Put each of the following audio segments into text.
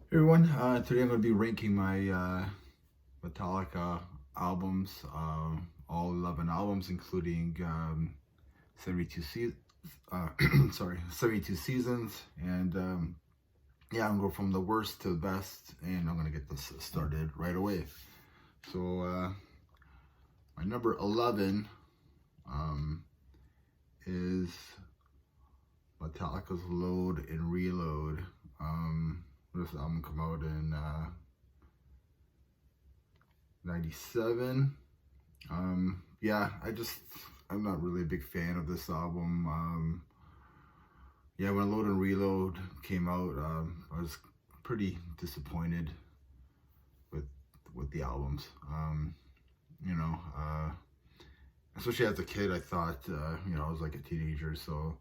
Hey everyone, today I'm going to be ranking my Metallica albums, all 11 albums, including 72 sorry, 72 seasons, and yeah, I'm going to go from the worst to the best, and I'm going to get this started right away. So my number 11 um, is Metallica's Load and Reload. This album come out in 97. Yeah, I'm not really a big fan of this album. Yeah, when Load and Reload came out, I was pretty disappointed with the albums. You know, especially as a kid, I thought, I was like a teenager, so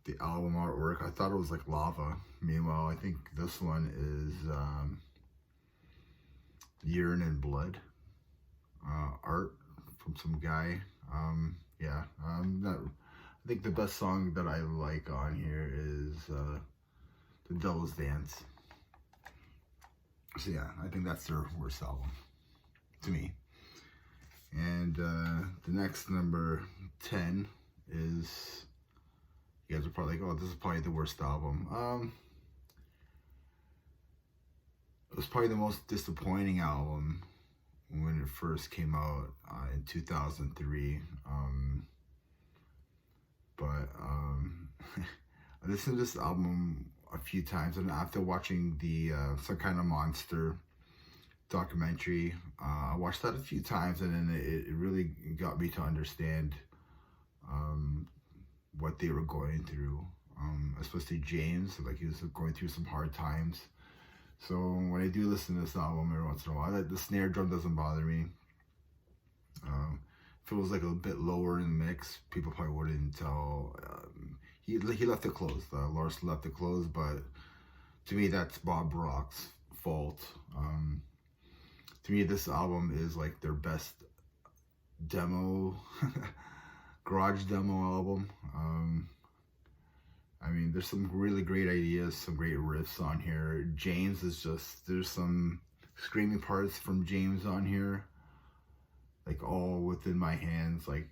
the album artwork, I thought it was like lava. Meanwhile, I think this one is Urine and Blood art from some guy. Yeah, not, I think the best song that I like on here is The Devil's Dance. So yeah, I think that's their worst album to me. And the next number 10 is, you guys are probably like, oh, this is probably the worst album. It was probably the most disappointing album when it first came out in 2003. But I listened to this album a few times, and after watching the Some Kind of Monster documentary, I watched that a few times, and then it really got me to understand what they were going through, especially James. Like, he was going through some hard times. So when I do listen to this album every once in a while, the snare drum doesn't bother me. If it was like a bit lower in the mix, people probably wouldn't tell. He left it closed. Lars left it closed, but to me, that's Bob Rock's fault. To me, this album is like their best demo, garage demo album. I mean, there's some really great ideas, some great riffs on here. James is just, there's some screaming parts from James on here, like All Within My Hands, like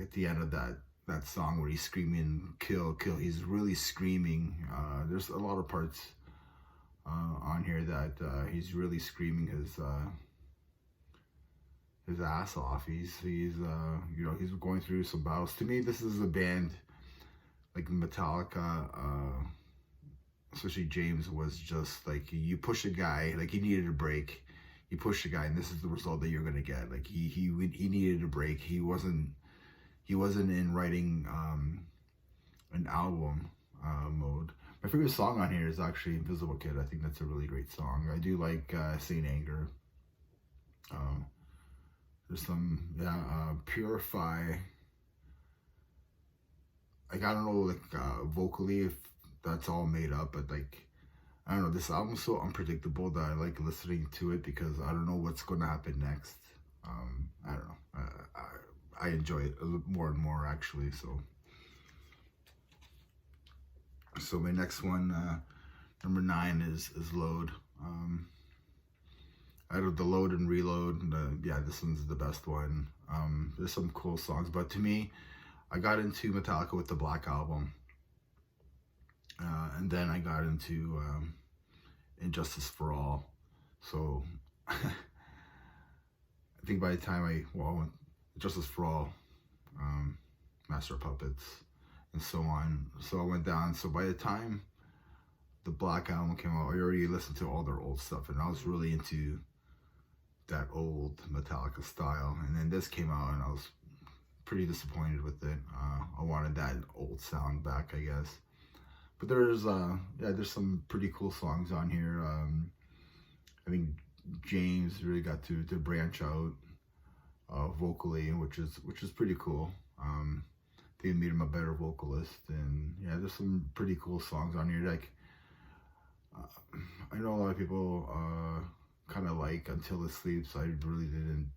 at the end of that song where he's screaming kill kill, he's really screaming. There's a lot of parts on here that he's really screaming his ass off. He's he's going through some battles. To me, this is a band like Metallica, especially James, was just like, you push a guy, like he needed a break. You push a guy, and this is the result that you're gonna get. Like he needed a break. He wasn't in writing an album mode. My favorite song on here is actually Invisible Kid. I think that's a really great song. I do like Saint Anger. There's some, Purify. Like, I don't know, like vocally if that's all made up, but like, I don't know, this album's so unpredictable that I like listening to it because I don't know what's going to happen next. I don't know. I enjoy it a little more and more, actually. So my next one, number 9, is Load. Out of the Load and Reload, yeah, this one's the best one. There's some cool songs, but to me, I got into Metallica with the Black Album. And then I got into Injustice for All. So I think by the time Justice for All, Master of Puppets, and so on. So I went down. So by the time the Black Album came out, I already listened to all their old stuff, and I was really into that old Metallica style. And then this came out, and I was pretty disappointed with it. I wanted that old sound back, I guess. But there's some pretty cool songs on here. I think James really got to branch out vocally, which is pretty cool. They made him a better vocalist, and yeah, there's some pretty cool songs on here. Like, I know a lot of people kind of like Until It Sleeps. I really didn't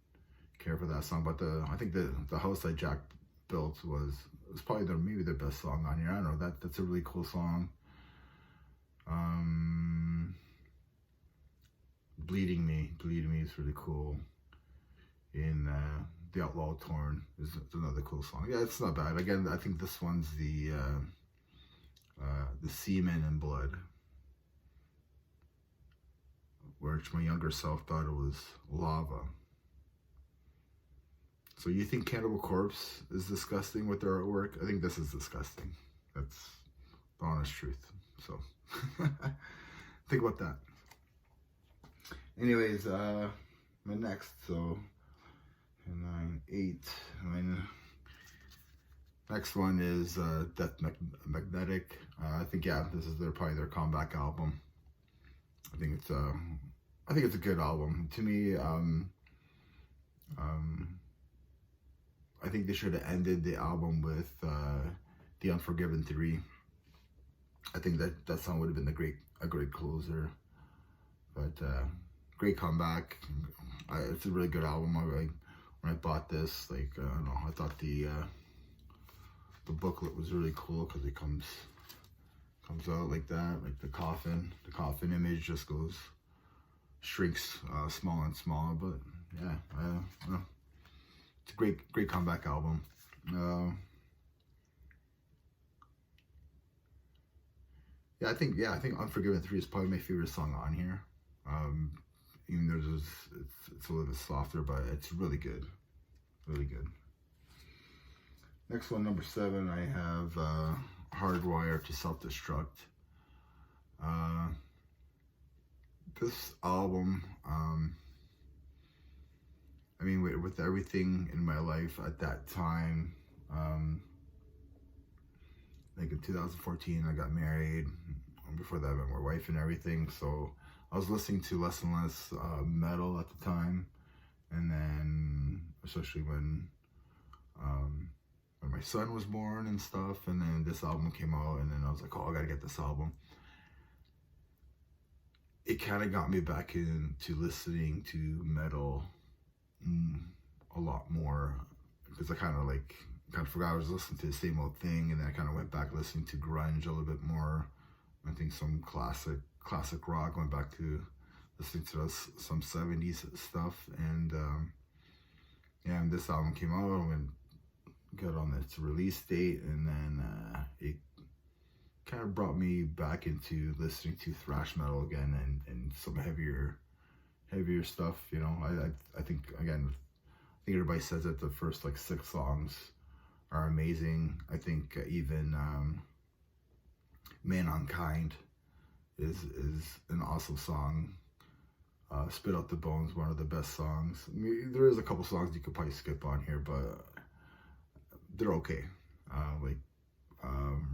care for that song, but I think the house that Jack built was probably maybe their best song on here. I don't know, that's a really cool song. Bleeding Me is really cool. In The Outlaw Torn is another cool song. Yeah, it's not bad. Again, I think this one's the Semen and Blood, which my younger self thought it was Lava. So you think Cannibal Corpse is disgusting with their artwork? I think this is disgusting. That's the honest truth. So think about that. Anyways, my next, so 9, 8. My next one is Death Magnetic. I think, yeah, this is probably their comeback album. I think it's a good album. To me, I think they should have ended the album with The Unforgiven 3. I think that song would have been a great closer. But great comeback. It's a really good album. When I bought this, like, I don't know, I thought the booklet was really cool because it comes out like that, like the coffin image just shrinks smaller and smaller. But yeah, I don't know. It's a great comeback album. I think Unforgiven 3 is probably my favorite song on here. Even though it's a little bit softer, but it's really good. Really good. Next one, number 7, I have Hardwired to Self-Destruct. This album, I mean, with everything in my life at that time, like in 2014, I got married. Before that, I met my wife and everything. So I was listening to less and less metal at the time. And then, especially when my son was born and stuff, and then this album came out, and then I was like, oh, I gotta get this album. It kind of got me back into listening to metal a lot more, because I kind of forgot I was listening to the same old thing, and then I kind of went back listening to grunge a little bit more. I think some classic rock, went back to listening to some 70s stuff, and yeah, and this album came out and got on its release date, and then it kind of brought me back into listening to thrash metal again, and some heavier stuff. You know, I think, again, I think everybody says that the first like 6 songs are amazing. I think even Man Unkind is an awesome song. Spit Out the Bones, one of the best songs. I mean, there is a couple songs you could probably skip on here, but they're okay. Like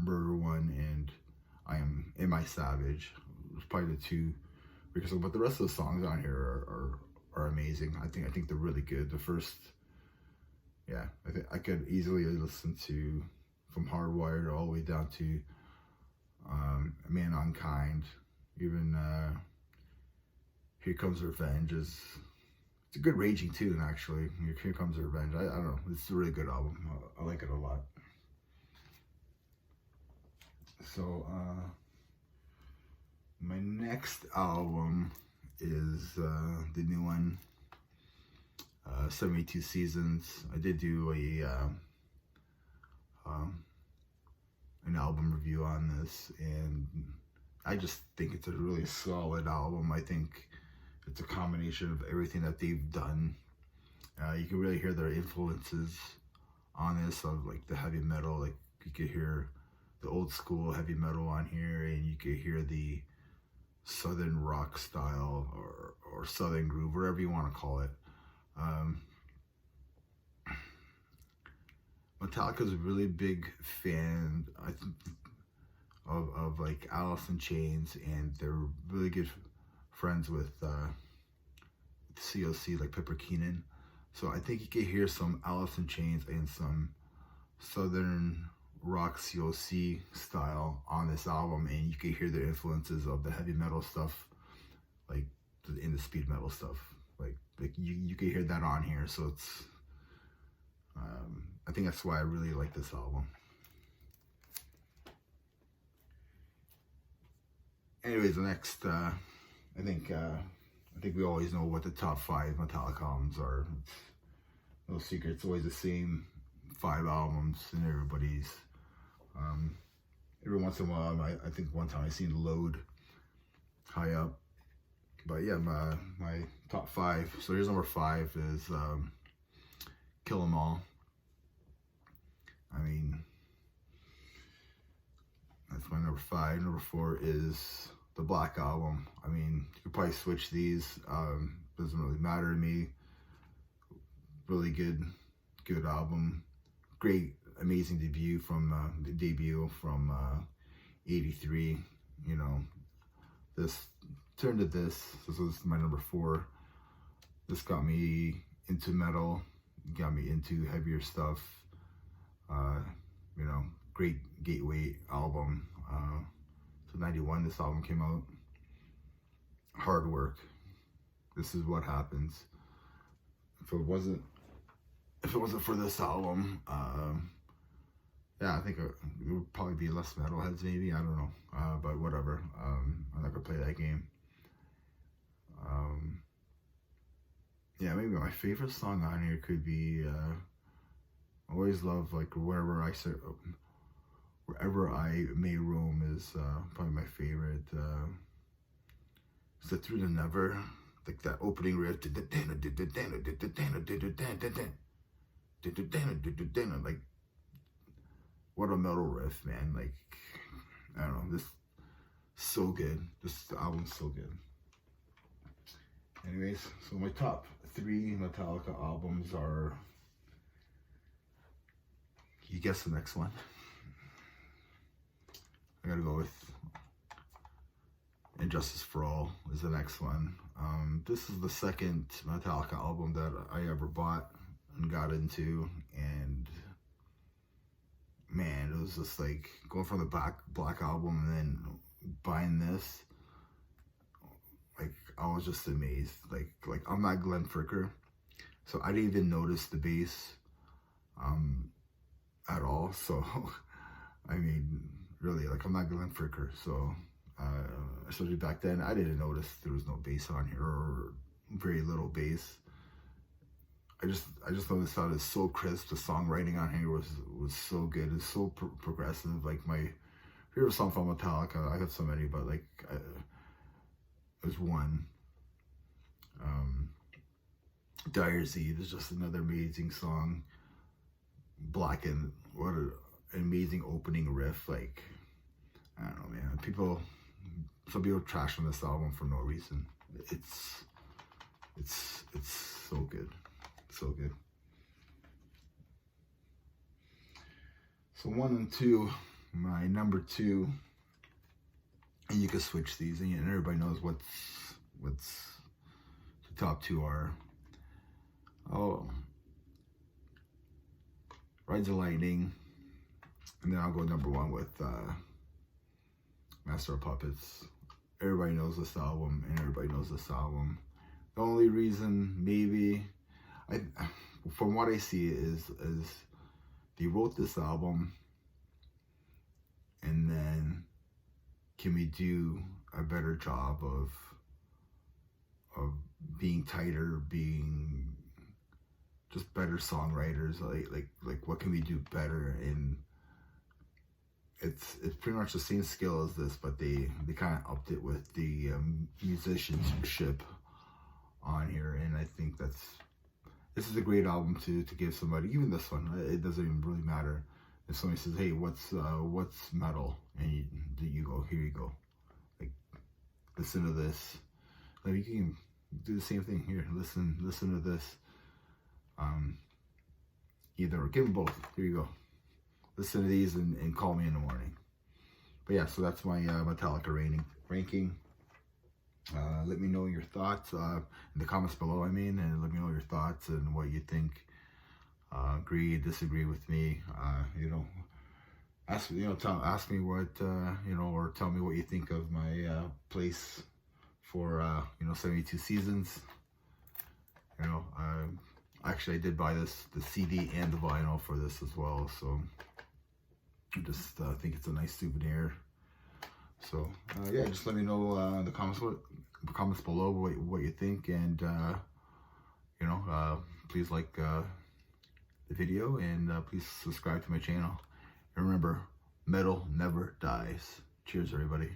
Murder One and Am I Savage was probably the 2 because, but the rest of the songs on here are amazing. I think they're really good. The first, yeah, I think I could easily listen to from Hardwired all the way down to Man Unkind. Even Here Comes Revenge it's a good raging tune, actually. Here Comes Revenge. I don't know. It's a really good album. I like it a lot. So my next album is the new one, 72 Seasons. I did do an album review on this, and I just think it's a really solid album. I think it's a combination of everything that they've done. You can really hear their influences on this, of like the heavy metal. Like you could hear the old school heavy metal on here, and you could hear the southern rock style or southern groove, whatever you want to call it. Metallica's a really big fan, I think, of like Alice in Chains, and they're really good friends with COC, like Pepper Keenan. So I think you can hear some Alice in Chains and some southern rock COC style on this album, and you can hear the influences of the heavy metal stuff, like in the speed metal stuff. Like you can hear that on here. So it's I think that's why I really like this album. Anyways, the next I think I think we always know what the top 5 Metallica albums are. It's no secret. It's always the same 5 albums in everybody's. Every once in a while, I think one time I seen Load high up. But yeah, my top 5. So here's number 5 is Kill 'Em All. I mean, that's my number 5. Number 4 is the Black Album. I mean, you could probably switch these. Doesn't really matter to me. Really good album. Great, amazing debut from the debut from '83. You know, this turned to this. This was my number 4. This got me into metal. Got me into heavier stuff. You know, great gateway album. So '91, this album came out. Hard Work. This is what happens. If it wasn't for this album, yeah, I think it would probably be less metalheads, maybe. I don't know, but whatever. I'm not gonna play that game. Yeah, maybe my favorite song on here could be. I always love like wherever I may roam is probably my favorite. Is it Through the Never? Like that opening riff. Like, what a metal riff, man. Like, I don't know, this so good. This album's so good. Anyways, so my top 3 Metallica albums are, you guess the next one. I gotta go with And Justice for All is the next one. This is the second Metallica album that I ever bought and got into, and man, it was just like going from the Black Album and then buying this. Like, I was just amazed. Like I'm not Glenn Fricker, so I didn't even notice the bass at all. So I mean, really, like, I'm not Glenn Fricker, so especially back then, I didn't notice there was no bass on here, or very little bass. I just noticed that it's so crisp. The songwriting on here was so good. It's so progressive. Like, my favorite song from Metallica, I have so many, but like, there's one. Dyer's Eve is just another amazing song. Blackened, what an amazing opening riff. Like, I don't know, man. Some people trash on this album for no reason. It's so good. So good. So 1 and 2, my number 2, and you can switch these, and everybody knows what's the top 2 are. Oh, Rides of Lightning, and then I'll go number 1 with Master of Puppets. Everybody knows this album, and everybody knows this album. The only reason, maybe, from what I see, is they wrote this album, and then can we do a better job of being tighter, being just better songwriters? Like what can we do better? And it's pretty much the same skill as this, but they kind of upped it with the musicianship on here, and I think this is a great album to give somebody. Even this one, it doesn't even really matter if somebody says, "Hey, what's metal?" and you go, "Here you go, like, listen to this." Like, you can do the same thing here. Listen to this. Either, give them both. Here you go. Listen to these and call me in the morning. But yeah, so that's my Metallica ranking. Let me know your thoughts in the comments below, and let me know your thoughts and what you think. Agree, disagree with me. Ask me what, or tell me what you think of my place for 72 seasons. Actually, I did buy the CD and the vinyl for this as well, so I just think it's a nice souvenir. So yeah, just let me know in the comments comments below what you think, and you know, please like the video, and please subscribe to my channel. And remember, metal never dies. Cheers, everybody.